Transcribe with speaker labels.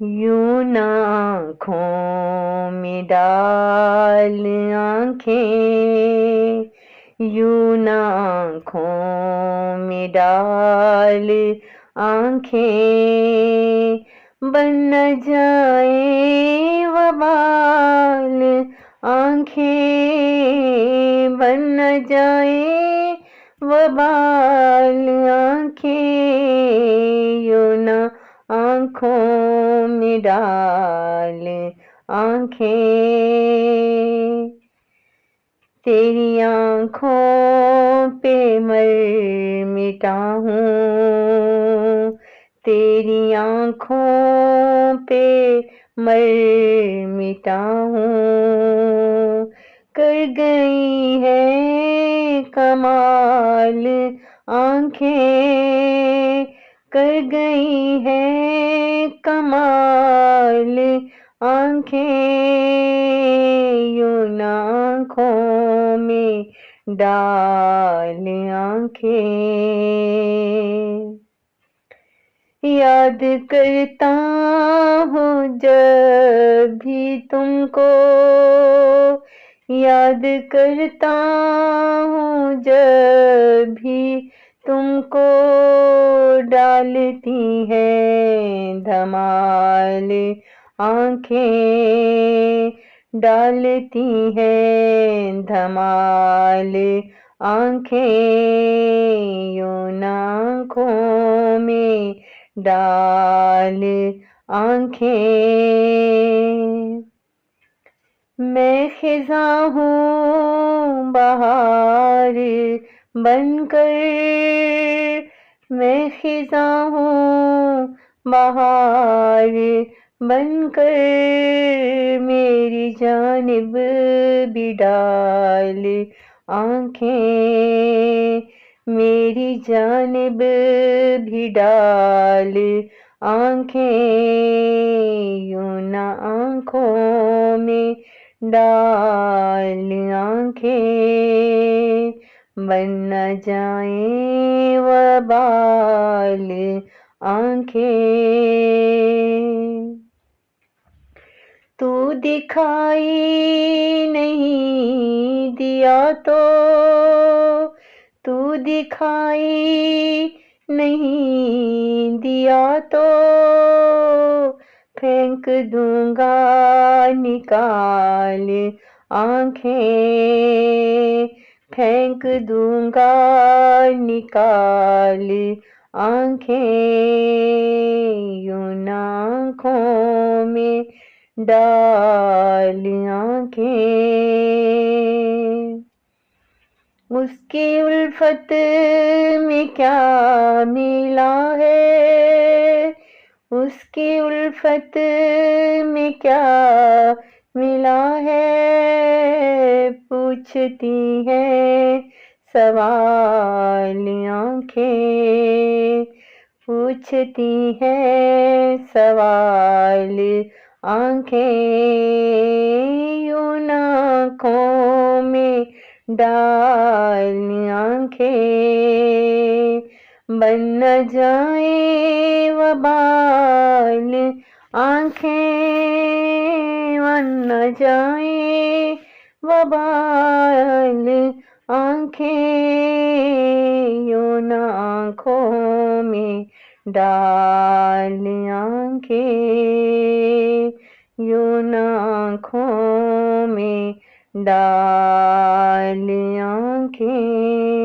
Speaker 1: यूं न आँखों में डाल आँखें, यूं न आँखों में डाल आँखें, बन न जाए वबाल आँखें, बन न जाए वबाल आँखें, यूं न आँखों में डाल आँखें। तेरी आँखों पे मर मिटा हूँ, तेरी आँखों पे मर मिटा हूँ। कर गई है कमाल आँखें, कर गई है कमाल आँखें, यूं न आँखों में डाल आँखें। याद करता हूँ जब भी तुमको, याद करता हूँ जब भी तुमको, डालती है धमाल आँखें, डालती है धमाल आँखें, यूं न आँखों में डाल आँखें। मैं खिज़ां हूँ बहार बनकर, मैं खिज़ां हूँ बहार बनकर, मेरी जानिब भी डाल आँखें, मेरी जानिब भी डाल आँखें, यूं न आँखों में डाल आँखें, बन न जाए वबाल आँखें। तू दिखाई नहीं दिया तो, तू दिखाई नहीं दिया तो, फेंक दूंगा निकाल आँखें, फेंक दूंगा निकाल आँखें, यूं न आँखों में डाल आँखें। उसकी उल्फत में क्या मिला है, उसकी उल्फत में क्या मिला है, पूछती है सवाल आँखें, पूछती है सवाल आँखें, यूं न आँखों में डाल आँखें, बन न जाए वबाल आँखें, बन न जाए वबाल आँखें, यूं न आँखों में डाल आँखें, यूं न आँखों में डाल आँखें।